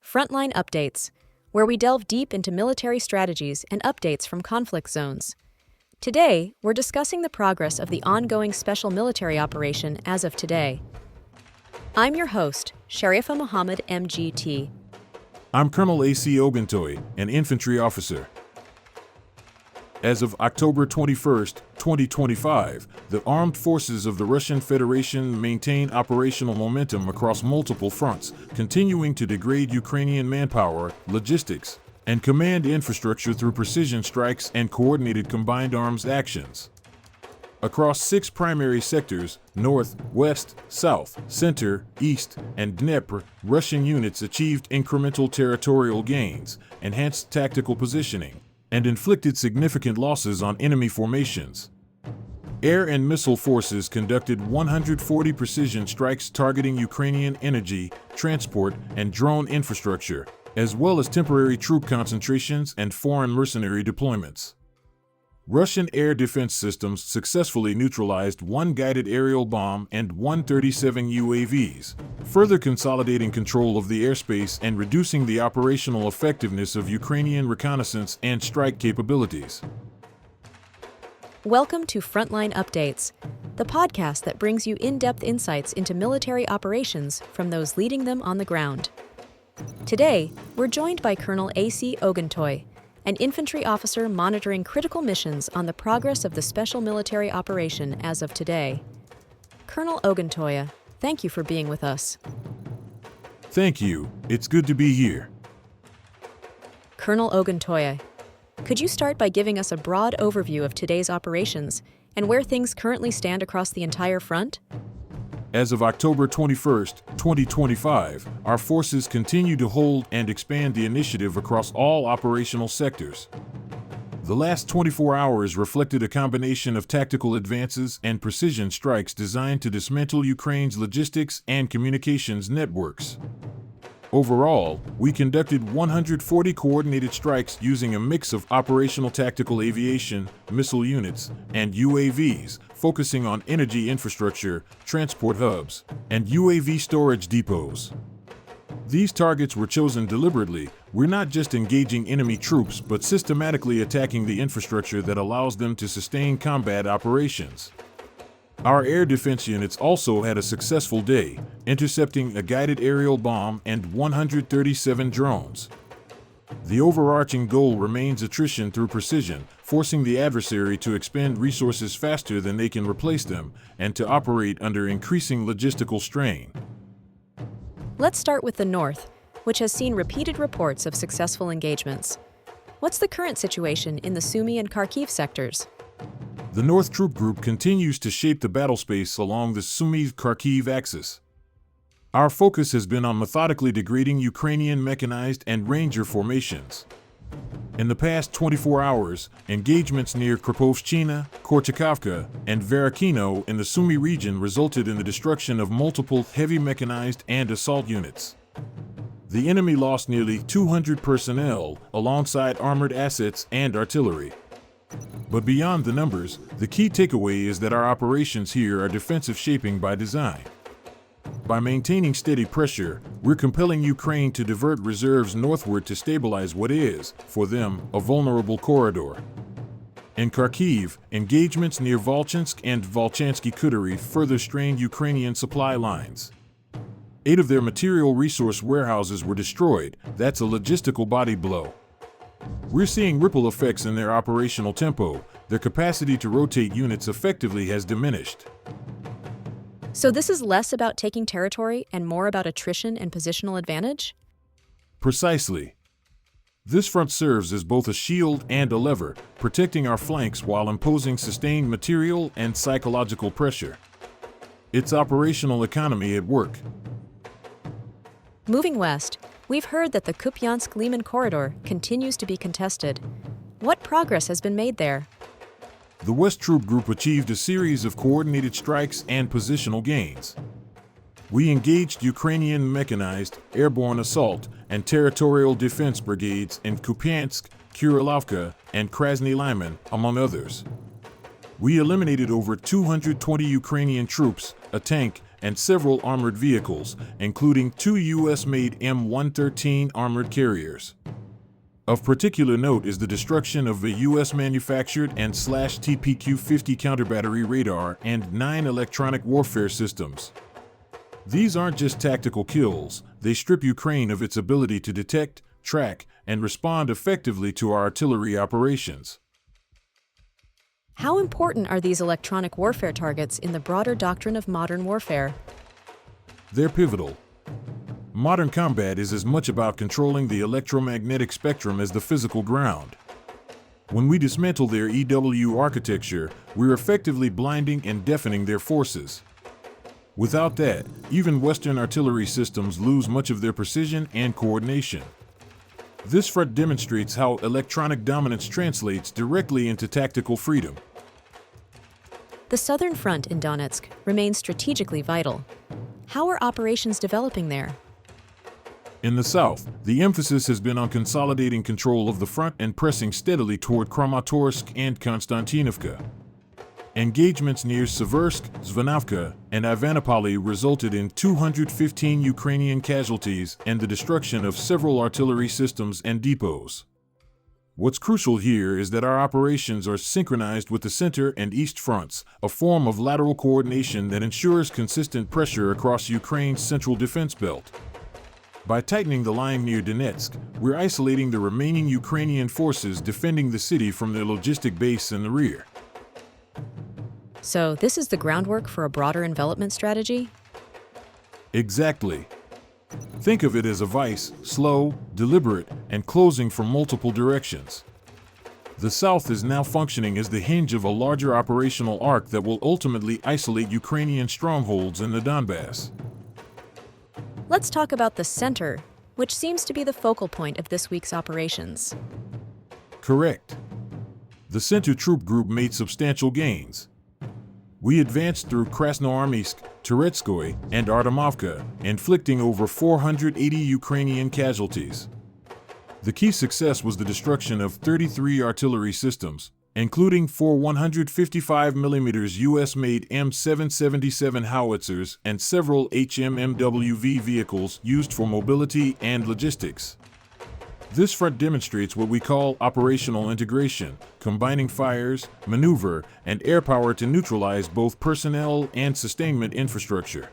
Frontline Updates, where we delve deep into military strategies and updates from conflict zones. Today, we're discussing the progress of the ongoing special military operation as of today. I'm your host, Sharifa Muhammad M.G.T. I'm Colonel A.C. Oguntoye, an infantry officer. As of October 21, 2025, the armed forces of the Russian Federation maintain operational momentum across multiple fronts, continuing to degrade Ukrainian manpower, logistics, and command infrastructure through precision strikes and coordinated combined arms actions. Across 6 primary sectors, north, west, south, center, east, and Dnepr, Russian units achieved incremental territorial gains, enhanced tactical positioning, and inflicted significant losses on enemy formations. Air and missile forces conducted 140 precision strikes targeting Ukrainian energy, transport, and drone infrastructure, as well as temporary troop concentrations and foreign mercenary deployments. Russian air defense systems successfully neutralized 1 guided aerial bomb and 137 UAVs, further consolidating control of the airspace and reducing the operational effectiveness of Ukrainian reconnaissance and strike capabilities. Welcome to Frontline Updates, the podcast that brings you in-depth insights into military operations from those leading them on the ground. Today, we're joined by Colonel A.C. Oguntoye, an infantry officer monitoring critical missions on the progress of the special military operation as of today. Colonel Oguntoye, thank you for being with us. Thank you. It's good to be here. Colonel Oguntoye, could you start by giving us a broad overview of today's operations and where things currently stand across the entire front? As of October 21, 2025, our forces continue to hold and expand the initiative across all operational sectors. The last 24 hours reflected a combination of tactical advances and precision strikes designed to dismantle Ukraine's logistics and communications networks. Overall, we conducted 140 coordinated strikes using a mix of operational tactical aviation, missile units, and UAVs, focusing on energy infrastructure, transport hubs, and UAV storage depots. These targets were chosen deliberately. We're not just engaging enemy troops, but systematically attacking the infrastructure that allows them to sustain combat operations. Our air defense units also had a successful day, intercepting a guided aerial bomb and 137 drones. The overarching goal remains attrition through precision, forcing the adversary to expend resources faster than they can replace them and to operate under increasing logistical strain. Let's start with the north, which has seen repeated reports of successful engagements. What's the current situation in the Sumy and Kharkiv sectors? The North Troop Group continues to shape the battle space along the Sumy-Kharkiv axis. Our focus has been on methodically degrading Ukrainian mechanized and ranger formations. In the past 24 hours, engagements near Krapovshchina, Korchakivka, and Verakino in the Sumy region resulted in the destruction of multiple heavy mechanized and assault units. The enemy lost nearly 200 personnel, alongside armored assets and artillery. But beyond the numbers, the key takeaway is that our operations here are defensive shaping by design. By maintaining steady pressure, we're compelling Ukraine to divert reserves northward to stabilize what is, for them, a vulnerable corridor. In Kharkiv, engagements near Volchansk and Volchansky Kuturi further strained Ukrainian supply lines. 8 of their material resource warehouses were destroyed. That's a logistical body blow. We're seeing ripple effects in their operational tempo. Their capacity to rotate units effectively has diminished. So this is less about taking territory and more about attrition and positional advantage? Precisely. This front serves as both a shield and a lever, protecting our flanks while imposing sustained material and psychological pressure. It's operational economy at work. Moving west, we've heard that the Kupiansk-Liman corridor continues to be contested. What progress has been made there? The West Troop Group achieved a series of coordinated strikes and positional gains. We engaged Ukrainian mechanized, airborne assault, and territorial defense brigades in Kupiansk, Kurilovka, and Krasny Liman, among others. We eliminated over 220 Ukrainian troops, a tank, and several armored vehicles, including 2 U.S.-made M113 armored carriers. Of particular note is the destruction of a U.S.-manufactured and /TPQ-50 counterbattery radar and 9 electronic warfare systems. These aren't just tactical kills, they strip Ukraine of its ability to detect, track, and respond effectively to our artillery operations. How important are these electronic warfare targets in the broader doctrine of modern warfare? They're pivotal. Modern combat is as much about controlling the electromagnetic spectrum as the physical ground. When we dismantle their EW architecture, we're effectively blinding and deafening their forces. Without that, even Western artillery systems lose much of their precision and coordination. This front demonstrates how electronic dominance translates directly into tactical freedom. The southern front in Donetsk remains strategically vital. How are operations developing there? In the south, the emphasis has been on consolidating control of the front and pressing steadily toward Kramatorsk and Konstantinovka. Engagements near Seversk, Zvanavka, and Ivanopoli resulted in 215 Ukrainian casualties and the destruction of several artillery systems and depots. What's crucial here is that our operations are synchronized with the center and east fronts, a form of lateral coordination that ensures consistent pressure across Ukraine's central defense belt. By tightening the line near Donetsk, we're isolating the remaining Ukrainian forces defending the city from their logistic base in the rear. So this is the groundwork for a broader envelopment strategy? Exactly. Think of it as a vice, slow, deliberate, and closing from multiple directions. The South is now functioning as the hinge of a larger operational arc that will ultimately isolate Ukrainian strongholds in the Donbass. Let's talk about the center, which seems to be the focal point of this week's operations. Correct. The center troop group made substantial gains. We advanced through Krasnoarmysk, Teretskoy, and Artemovka, inflicting over 480 Ukrainian casualties. The key success was the destruction of 33 artillery systems, including 4 155mm US-made M777 howitzers and several HMMWV vehicles used for mobility and logistics. This front demonstrates what we call operational integration, combining fires, maneuver, and air power to neutralize both personnel and sustainment infrastructure.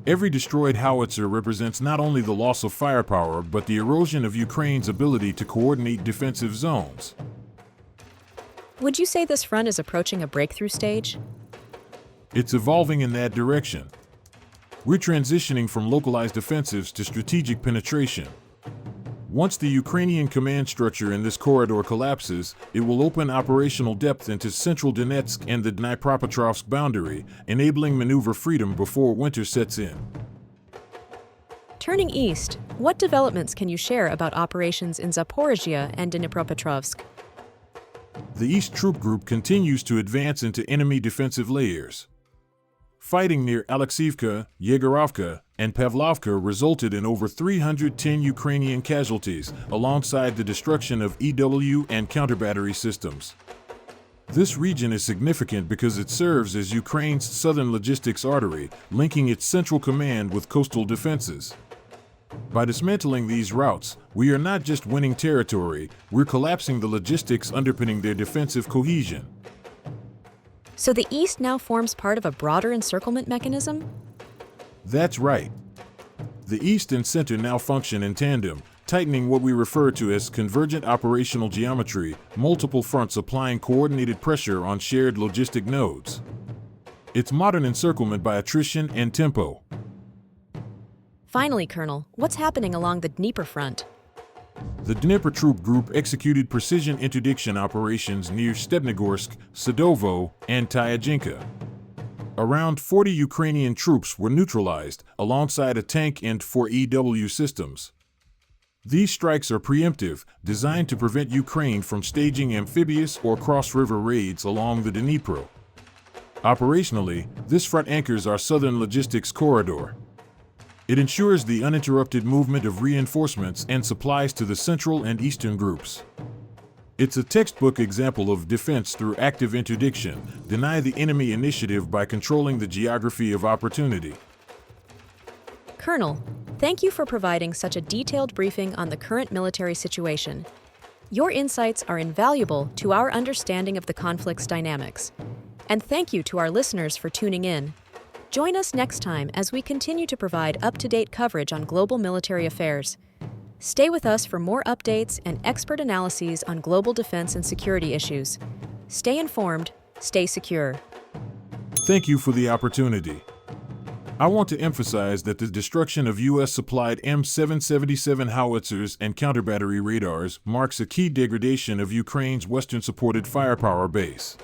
Every destroyed howitzer represents not only the loss of firepower but the erosion of Ukraine's ability to coordinate defensive zones. Would you say this front is approaching a breakthrough stage? It's evolving in that direction. We're transitioning from localized offensives to strategic penetration. Once the Ukrainian command structure in this corridor collapses, it will open operational depth into central Donetsk and the Dnipropetrovsk boundary, enabling maneuver freedom before winter sets in. Turning east, what developments can you share about operations in Zaporizhia and Dnipropetrovsk? The East Troop Group continues to advance into enemy defensive layers. Fighting near Alexiivka, Yegorovka, and Pavlovka resulted in over 310 Ukrainian casualties, alongside the destruction of EW and counterbattery systems. This region is significant because it serves as Ukraine's southern logistics artery, linking its central command with coastal defenses. By dismantling these routes, we are not just winning territory, we're collapsing the logistics underpinning their defensive cohesion. So the East now forms part of a broader encirclement mechanism? That's right. The East and Center now function in tandem, tightening what we refer to as convergent operational geometry, multiple fronts applying coordinated pressure on shared logistic nodes. It's modern encirclement by attrition and tempo. Finally, Colonel, what's happening along the Dnepr front? The Dnepr Troop Group executed precision interdiction operations near Stepnogorsk, Sadovo, and Tyajinka. Around 40 Ukrainian troops were neutralized, alongside a tank and 4 EW systems. These strikes are preemptive, designed to prevent Ukraine from staging amphibious or cross-river raids along the Dnepr. Operationally, this front anchors our southern logistics corridor. It ensures the uninterrupted movement of reinforcements and supplies to the central and eastern groups. It's a textbook example of defense through active interdiction. Deny the enemy initiative by controlling the geography of opportunity. Colonel, thank you for providing such a detailed briefing on the current military situation. Your insights are invaluable to our understanding of the conflict's dynamics. And thank you to our listeners for tuning in. Join us next time as we continue to provide up-to-date coverage on global military affairs. Stay with us for more updates and expert analyses on global defense and security issues. Stay informed, stay secure. Thank you for the opportunity. I want to emphasize that the destruction of U.S.-supplied M777 howitzers and counterbattery radars marks a key degradation of Ukraine's Western-supported firepower base.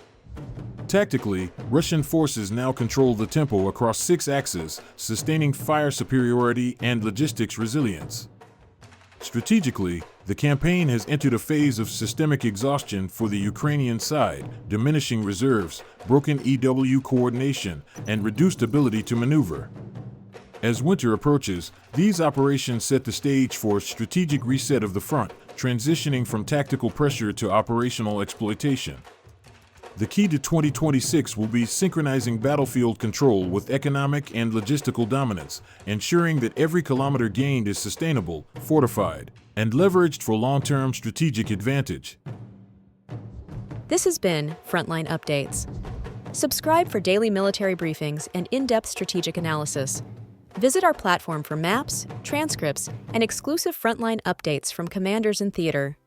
Tactically, Russian forces now control the tempo across 6 axes, sustaining fire superiority and logistics resilience. Strategically, the campaign has entered a phase of systemic exhaustion for the Ukrainian side, diminishing reserves, broken EW coordination, and reduced ability to maneuver. As winter approaches, these operations set the stage for a strategic reset of the front, transitioning from tactical pressure to operational exploitation. The key to 2026 will be synchronizing battlefield control with economic and logistical dominance, ensuring that every kilometer gained is sustainable, fortified, and leveraged for long-term strategic advantage. This has been Frontline Updates. Subscribe for daily military briefings and in-depth strategic analysis. Visit our platform for maps, transcripts, and exclusive frontline updates from commanders in theater.